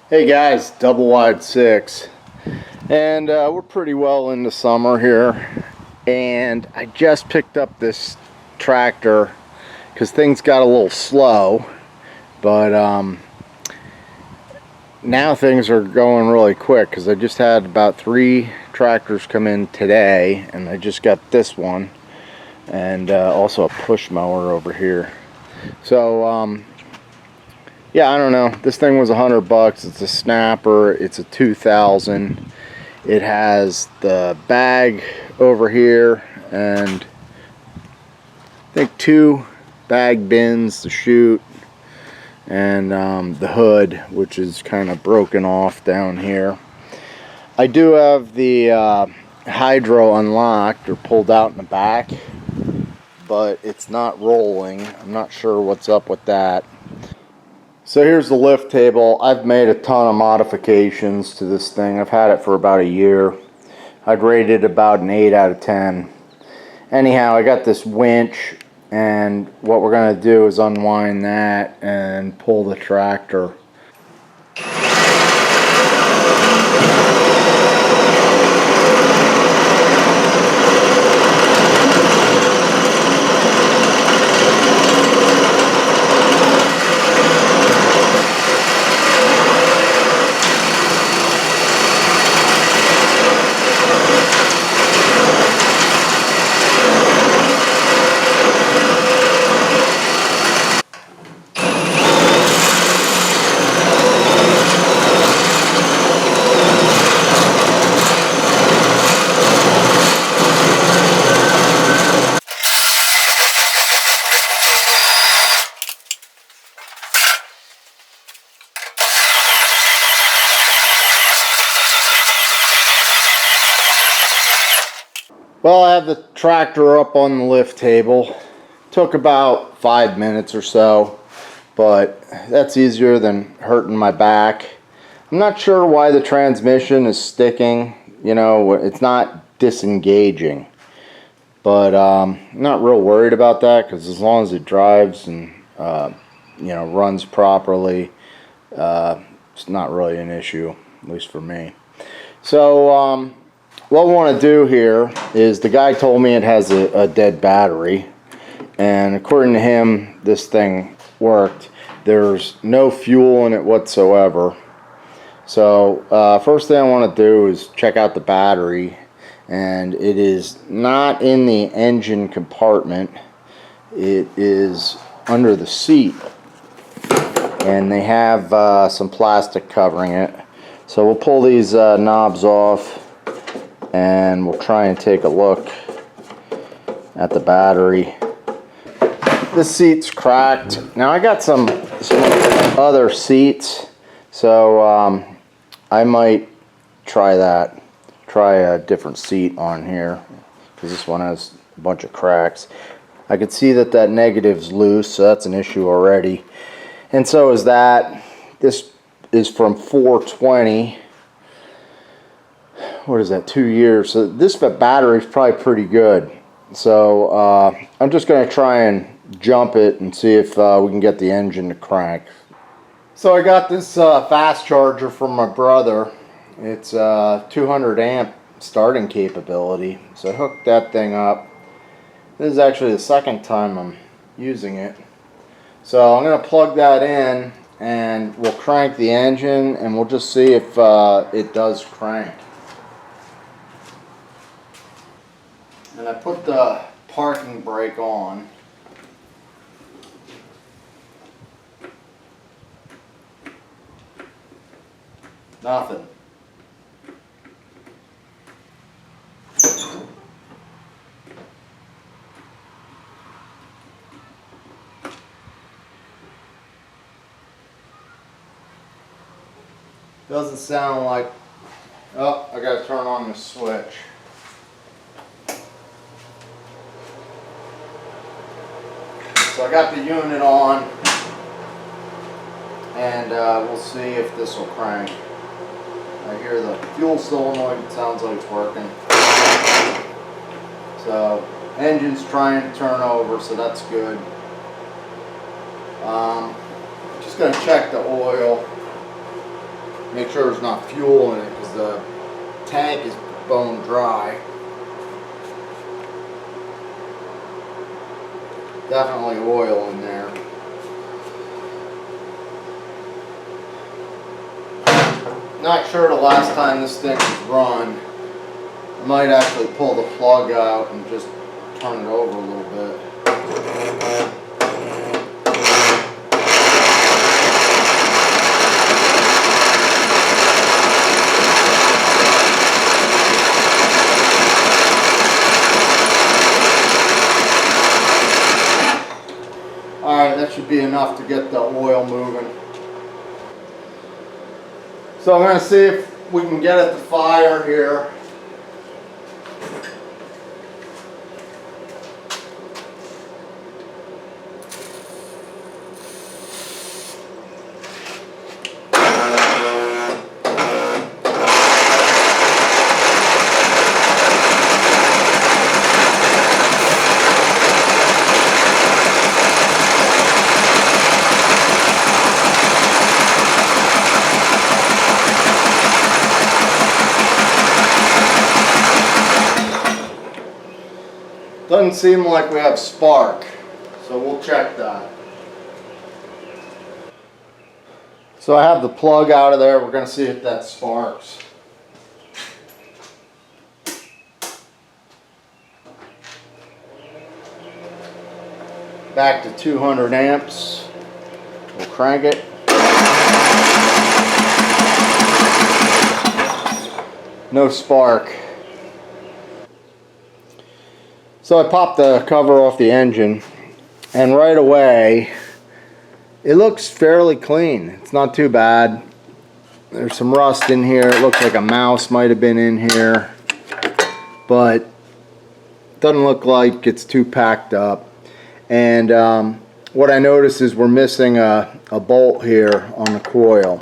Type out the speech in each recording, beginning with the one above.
Hey guys, double wide 6, and we're pretty well into summer here, and I just picked up this tractor because things got a little slow, but now things are going really quick because I just had about 3 tractors come in today, and I just got this one, and also a push mower over here. So yeah, I don't know. This thing was $100. It's a snapper. It's a 2000. It has the bag over here and I think 2 bag bins, the chute, and the hood, which is kind of broken off down here. I do have the hydro unlocked or pulled out in the back, but it's not rolling. I'm not sure what's up with that. So here's the lift table. I've made a ton of modifications to this thing. I've had it for about a year. I'd rate it about an 8 out of 10. Anyhow, I got this winch, and what we're going to do is unwind that and pull the tractor. Well, I have the tractor up on the lift table. Took about 5 minutes or so, but that's easier than hurting my back. I'm not sure why the transmission is sticking. You know, it's not disengaging, but I'm not real worried about that because as long as it drives and you know, runs properly, it's not really an issue, at least for me. So what we want to do here is, the guy told me it has a dead battery, and according to him this thing worked. There's no fuel in it whatsoever. So first thing I want to do is check out the battery, and it is not in the engine compartment. It is under the seat, and they have some plastic covering it. So we'll pull these knobs off, and we'll try and take a look at the battery. This seat's cracked. Now I got some other seats, so I might try that. Try a different seat on here, because this one has a bunch of cracks. I could see that that negative's loose, so that's an issue already. And so is that. This is from 420. What is that, 2 years? So this battery is probably pretty good. So I'm just going to try and jump it and see if we can get the engine to crank. So I got this fast charger from my brother. It's 200 amp starting capability. So I hooked that thing up. This is actually the second time I'm using it. So I'm going to plug that in, and we'll crank the engine, and we'll just see if it does crank. And I put the parking brake on. Nothing. Doesn't sound like... Oh, I gotta turn on the switch. So I got the unit on, and we'll see if this will crank. I hear the fuel solenoid, it sounds like it's working. So engine's trying to turn over, so that's good. Just going to check the oil. Make sure there's not fuel in it because the tank is bone dry. Definitely oil in there. Not sure the last time this thing was run. I might actually pull the plug out and just turn it over a little bit. Alright, that should be enough to get the oil moving. So I'm going to see if we can get at the fire here. Doesn't seem like we have spark, so we'll check that. So I have the plug out of there. We're going to see if that sparks. Back to 200 amps. We'll crank it. No spark. So I popped the cover off the engine, and right away it looks fairly clean. It's not too bad. There's some rust in here. It looks like a mouse might have been in here, but it doesn't look like it's too packed up. And what I noticed is we're missing a bolt here on the coil.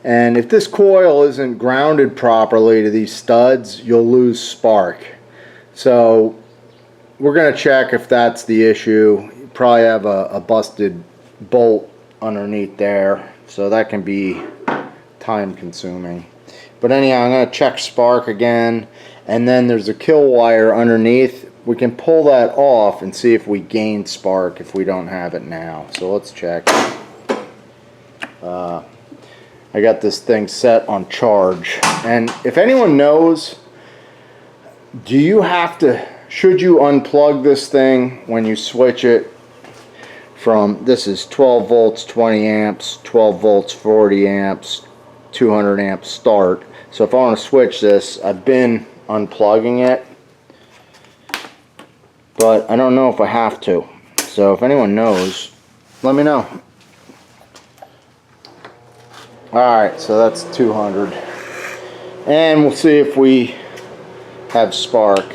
And if this coil isn't grounded properly to these studs, you'll lose spark. So we're going to check if that's the issue. You probably have a busted bolt underneath there, so that can be time consuming. But anyhow, I'm going to check spark again, and then there's a kill wire underneath. We can pull that off and see if we gain spark if we don't have it now. So let's check. I got this thing set on charge, and if anyone knows, do you have to, should you unplug this thing when you switch it from, this is 12 volts 20 amps, 12 volts 40 amps, 200 amp start. So if I want to switch this, I've been unplugging it, but I don't know if I have to. So if anyone knows, let me know. Alright, so that's 200. And we'll see if we have spark.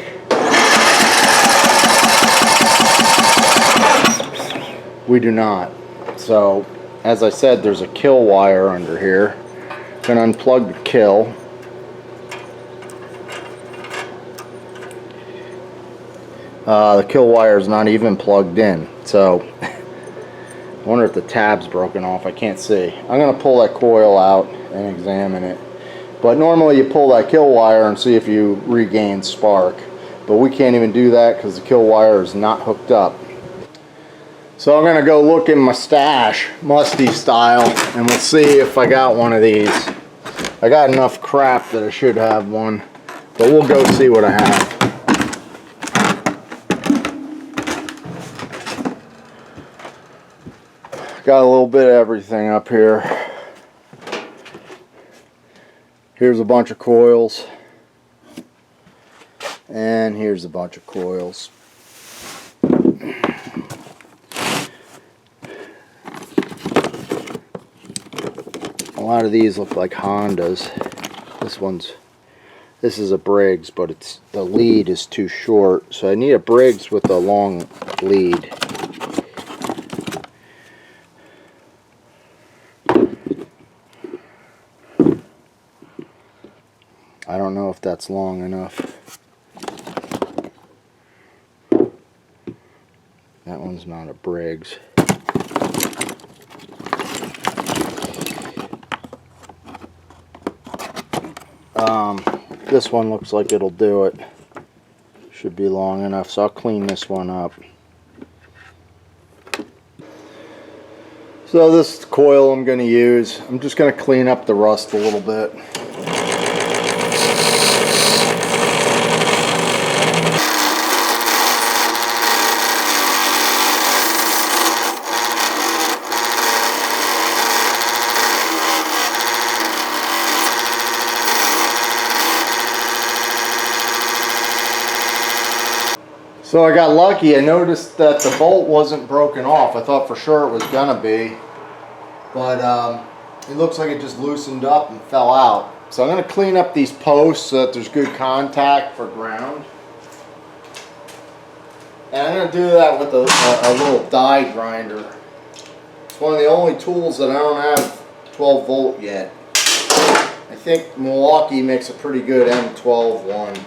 We do not. So, as I said, there's a kill wire under here. I'm going to unplug the kill. The kill wire is not even plugged in. So, I wonder if the tab's broken off. I can't see. I'm going to pull that coil out and examine it. But normally you pull that kill wire and see if you regain spark. But we can't even do that because the kill wire is not hooked up. So I'm going to go look in my stash, musty style, and we'll see if I got one of these. I got enough crap that I should have one, but we'll go see what I have. Got a little bit of everything up here. Here's a bunch of coils, and here's a bunch of coils. A lot of these look like Hondas. This is a Briggs, but the lead is too short, so I need a Briggs with a long lead. I don't know if that's long enough. That one's not a Briggs. This one looks like it'll do it. Should be long enough, so I'll clean this one up. So this is the coil I'm going to use. I'm just going to clean up the rust a little bit. So I got lucky. I noticed that the bolt wasn't broken off. I thought for sure it was gonna be, but it looks like it just loosened up and fell out. So I'm gonna clean up these posts so that there's good contact for ground. And I'm gonna do that with a little die grinder. It's one of the only tools that I don't have 12 volt yet. I think Milwaukee makes a pretty good M12 one.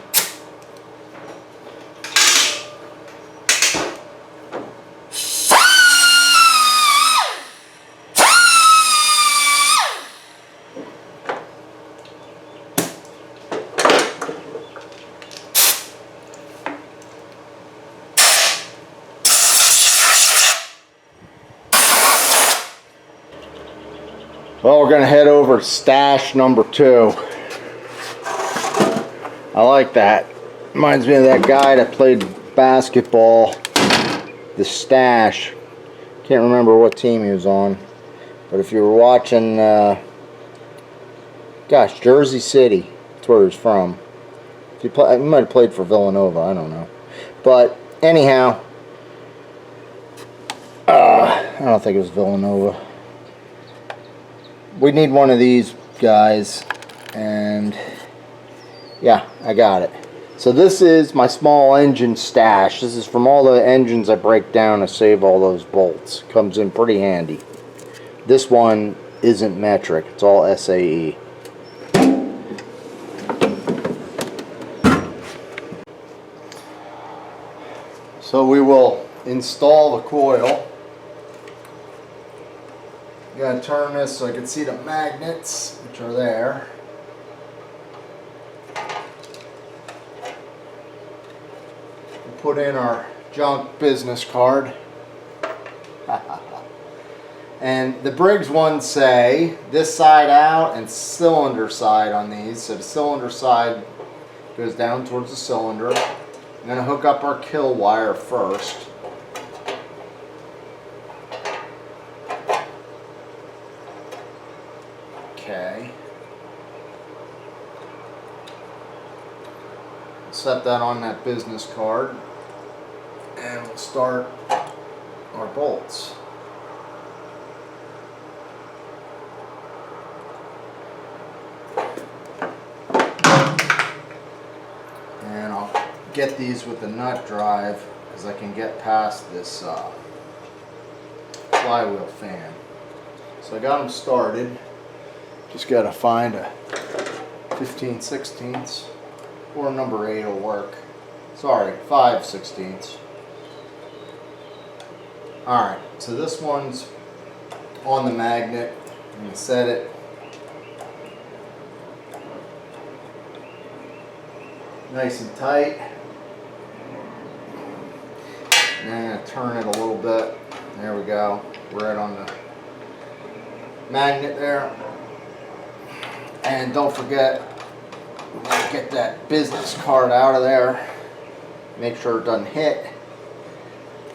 Well, we're going to head over to stash number 2. I like that. Reminds me of that guy that played basketball, the Stash. Can't remember what team he was on. But if you were watching, gosh, Jersey City, that's where he was from. If he might have played for Villanova, I don't know. But anyhow, I don't think it was Villanova. We need one of these guys, and yeah, I got it. So this is my small engine stash. This is from all the engines I break down to save all those bolts. Comes in pretty handy. This one isn't metric, it's all SAE. So we will install the coil. I'm going to turn this so I can see the magnets, which are there. We'll put in our junk business card. And the Briggs ones say this side out and cylinder side on these. So the cylinder side goes down towards the cylinder. I'm going to hook up our kill wire first. Okay. Set that on that business card, and we'll start our bolts. And I'll get these with the nut drive because I can get past this flywheel fan. So I got them started. Just got to find a 15/16 or number 8 will work. Sorry, 5/16. Alright, so this one's on the magnet. I'm going to set it nice and tight. And then I'm going to turn it a little bit. There we go. Right on the magnet there. And don't forget, get that business card out of there. Make sure it doesn't hit.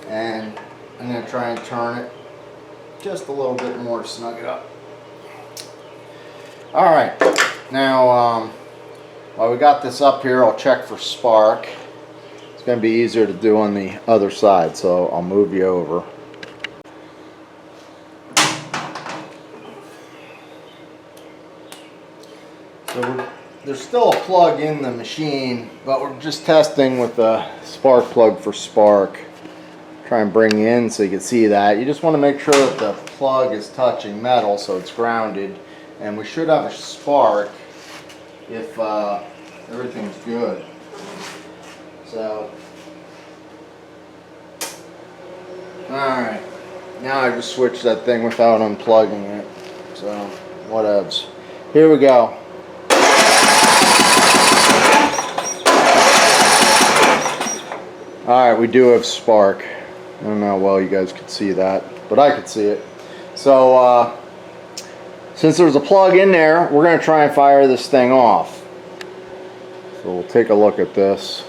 And I'm going to try and turn it just a little bit more to snug it up. Alright, now while we got this up here, I'll check for spark. It's going to be easier to do on the other side, so I'll move you over. So there's still a plug in the machine, but we're just testing with the spark plug for spark. Try and bring you in so you can see that. You just want to make sure that the plug is touching metal so it's grounded, and we should have a spark if everything's good. So, alright, now I just switched that thing without unplugging it, so whatevs. Here we go. Alright, we do have spark. I don't know how well you guys could see that, but I could see it. So, since there's a plug in there, we're going to try and fire this thing off. So we'll take a look at this.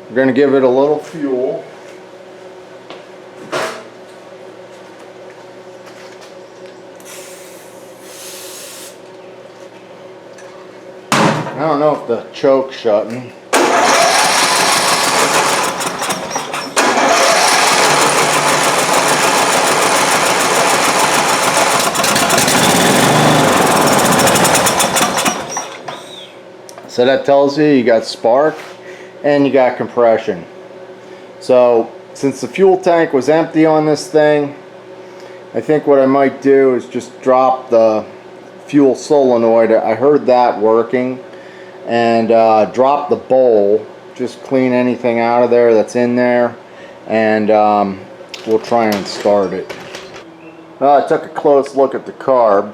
We're going to give it a little fuel. I don't know if the choke's shutting. So that tells you got spark and you got compression. So since the fuel tank was empty on this thing, I think what I might do is just drop the fuel solenoid. I heard that working. And drop the bowl, just clean anything out of there that's in there, and we'll try and start it. Well, I took a close look at the carb,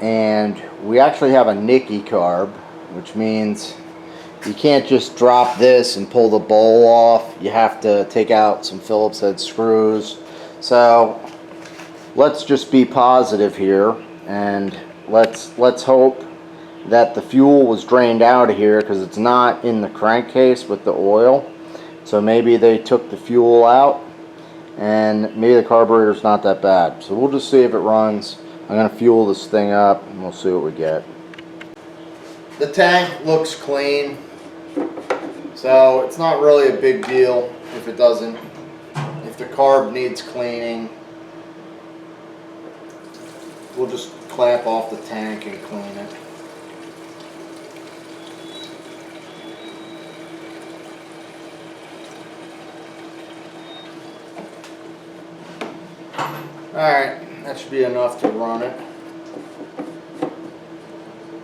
and we actually have a Nicky carb, which means you can't just drop this and pull the bowl off. You have to take out some Phillips head screws. So let's just be positive here, and let's hope that the fuel was drained out of here, because it's not in the crankcase with the oil. So maybe they took the fuel out, and maybe the carburetor's not that bad. So we'll just see if it runs. I'm going to fuel this thing up and we'll see what we get. The tank looks clean, so it's not really a big deal if it doesn't. If the carb needs cleaning, we'll just clamp off the tank and clean it. Alright, that should be enough to run it.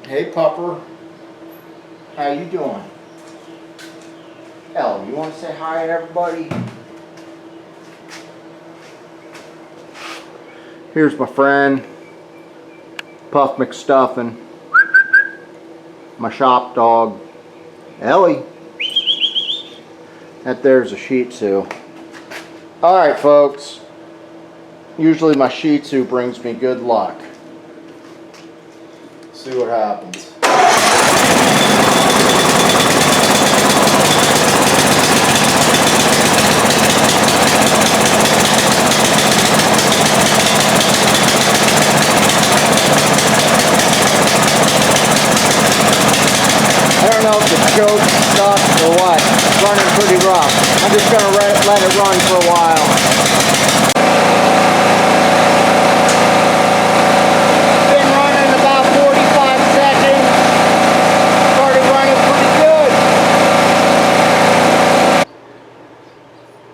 Hey pupper, how you doing? Elle, you want to say hi to everybody? Here's my friend, Puff McStuffin, my shop dog, Ellie. That there's a Shih Tzu. Alright folks. Usually my Shih Tzu brings me good luck. See what happens. I don't know if the choke's stuck or what. It's running pretty rough. I'm just going to let it run for a while.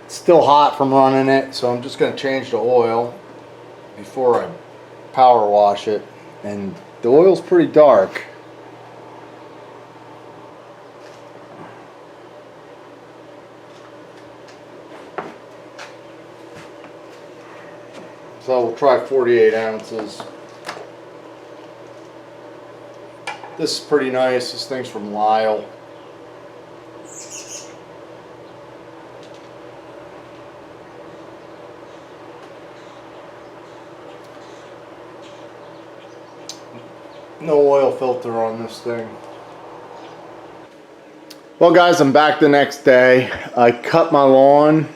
Still hot from running it, so I'm just going to change the oil before I power wash it, and the oil's pretty dark. So we'll try 48 ounces. This is pretty nice. This thing's from Lyle. No oil filter on this thing. Well guys, I'm back the next day. I cut my lawn,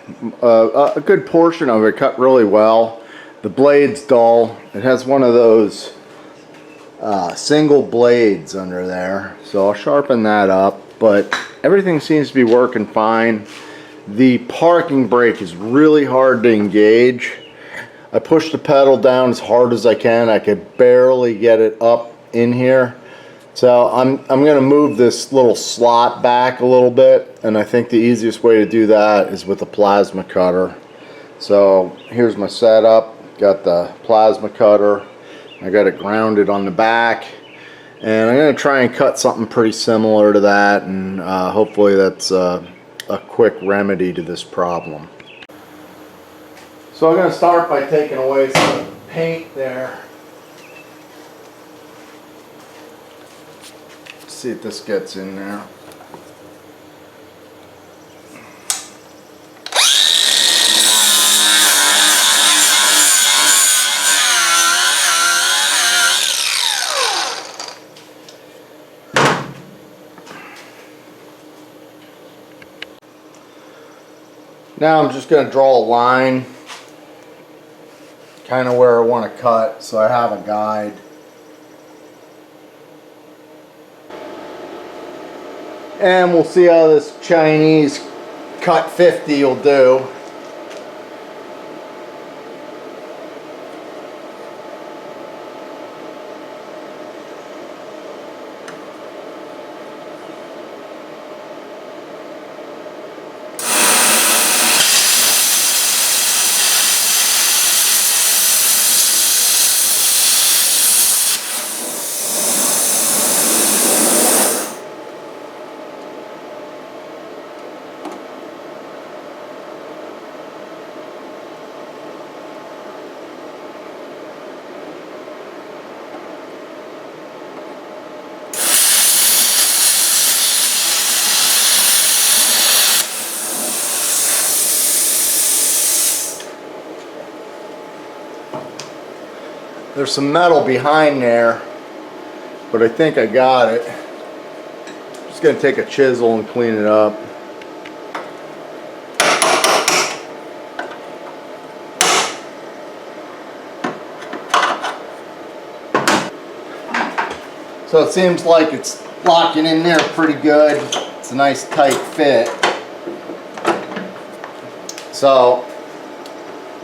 a good portion of it cut really well. The blade's dull. It has one of those single blades under there, so I'll sharpen that up, but everything seems to be working fine. The parking brake is really hard to engage. I pushed the pedal down as hard as I can. I could barely get it up in here. So I'm going to move this little slot back a little bit, and I think the easiest way to do that is with a plasma cutter. So here's my setup. Got the plasma cutter. I got it grounded on the back, and I'm going to try and cut something pretty similar to that, and hopefully that's a quick remedy to this problem. So I'm going to start by taking away some paint there. See if this gets in there. Now I'm just going to draw a line kind of where I want to cut so I have a guide. And we'll see how this Chinese cut 50 will do. There's some metal behind there, but I think I got it. Just gonna take a chisel and clean it up. So it seems like it's locking in there pretty good. It's a nice tight fit. So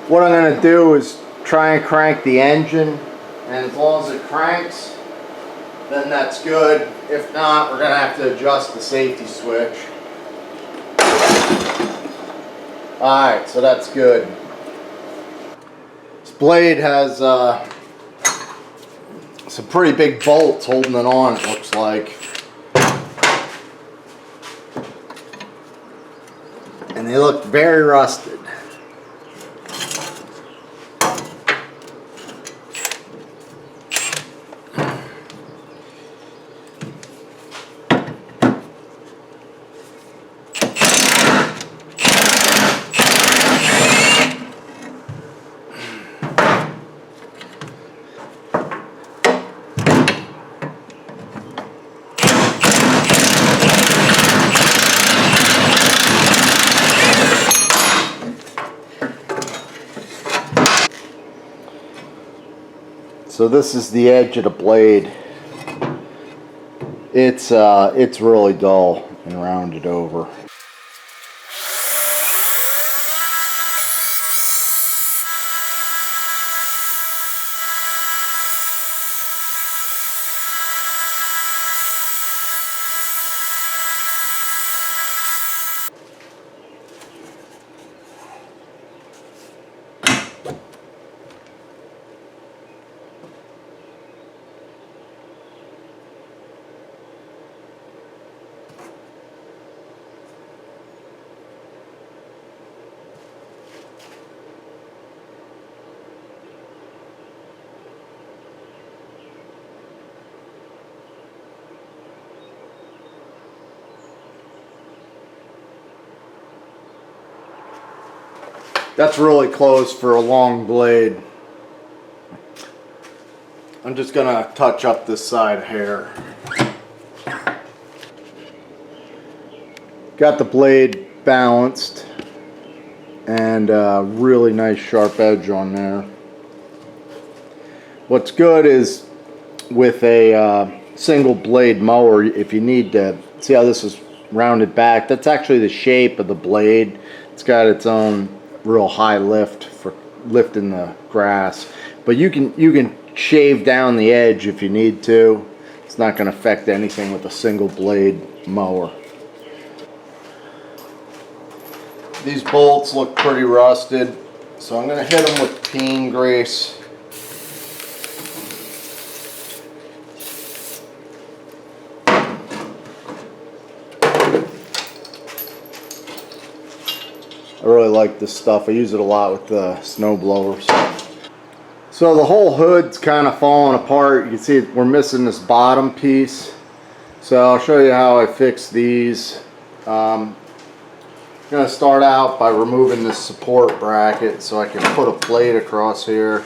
what I'm gonna do is try and crank the engine, and as long as it cranks, then that's good. If not, we're gonna have to adjust the safety switch. Alright, so that's good. This blade has some pretty big bolts holding it on, it looks like. And they look very rusted. So this is the edge of the blade. It's really dull and rounded over. That's really close for a long blade. I'm just gonna touch up this side hair. Got the blade balanced and a really nice sharp edge on there. What's good is with a single blade mower, if you need to see how this is rounded back, that's actually the shape of the blade. It's got its own real high lift for lifting the grass, but you can shave down the edge if you need to. It's not going to affect anything with a single blade mower. These bolts look pretty rusted, so I'm going to hit them with peen grease. I really like this stuff. I use it a lot with the snow blowers. So the whole hood's kind of falling apart. You can see we're missing this bottom piece. So I'll show you how I fix these. I'm going to start out by removing this support bracket so I can put a plate across here.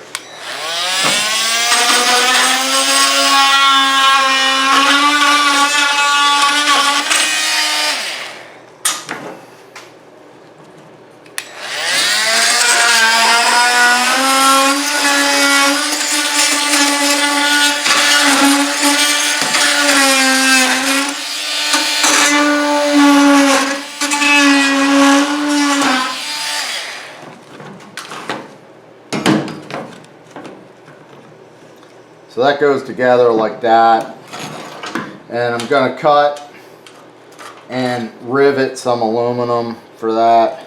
So that goes together like that, and I'm going to cut and rivet some aluminum for that.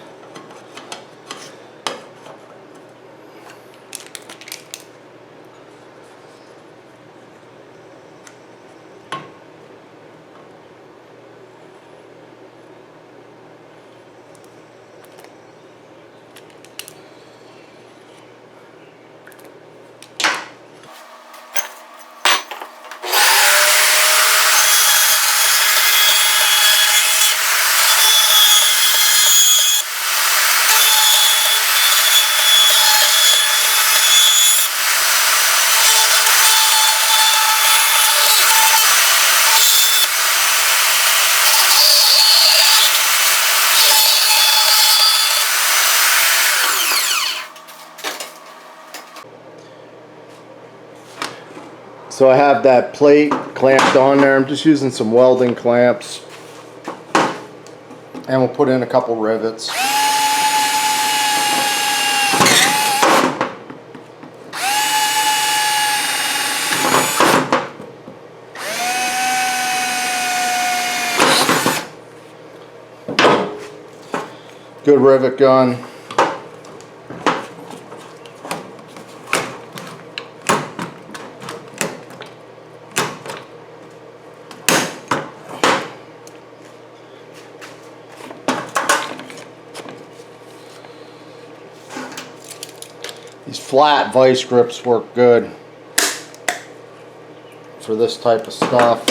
So I have that plate clamped on there. I'm just using some welding clamps, and we'll put in a couple rivets. Good rivet gun. These flat vice grips work good for this type of stuff.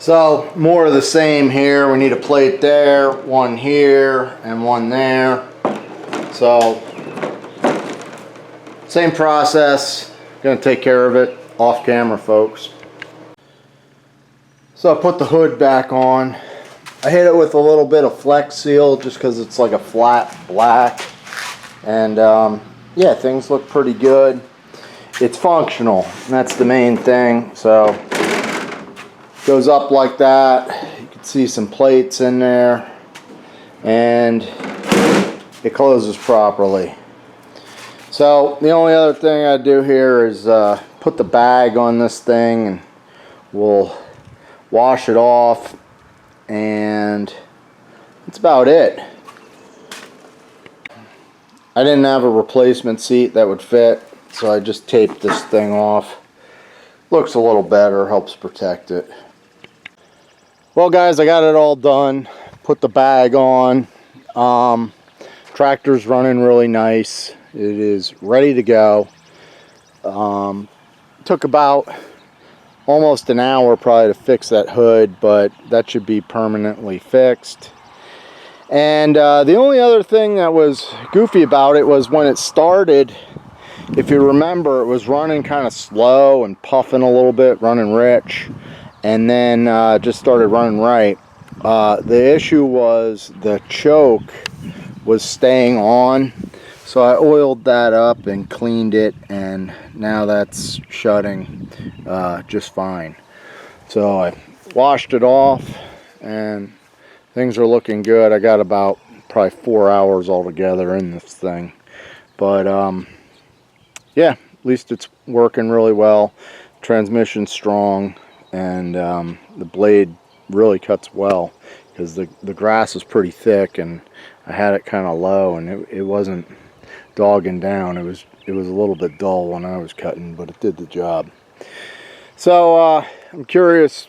So more of the same here. We need a plate there, one here, and one there. So same process. Gonna take care of it off camera, folks. So I put the hood back on. I hit it with a little bit of Flex Seal just because it's like a flat black. And yeah, things look pretty good. It's functional, and that's the main thing. So goes up like that. You can see some plates in there, and it closes properly. So the only other thing I do here is put the bag on this thing, and we'll wash it off, and that's about it. I didn't have a replacement seat that would fit, so I just taped this thing off. Looks a little better, helps protect it. Well guys, I got it all done. Put the bag on. Tractor's running really nice. It is ready to go. Took about almost an hour probably to fix that hood, but that should be permanently fixed. And the only other thing that was goofy about it was when it started, if you remember, it was running kind of slow and puffing a little bit, running rich, and then just started running right. The issue was the choke was staying on, So I oiled that up and cleaned it, and now that's shutting just fine. So I washed it off and things are looking good. I got about probably 4 hours altogether in this thing, but yeah, at least it's working really well. Transmission's strong, and the blade really cuts well, because the grass is pretty thick and I had it kind of low, and it wasn't dogging down. It was a little bit dull when I was cutting, but it did the job. So I'm curious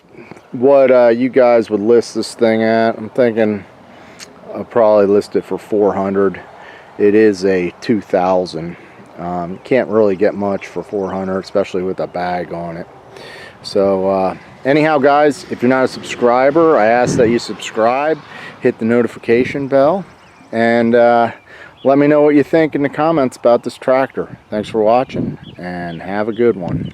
what you guys would list this thing at. I'm thinking I'll probably list it for 400. It is a 2000. Can't really get much for 400, especially with a bag on it. So anyhow, guys, if you're not a subscriber, I ask that you subscribe, hit the notification bell, and let me know what you think in the comments about this tractor. Thanks for watching, and have a good one.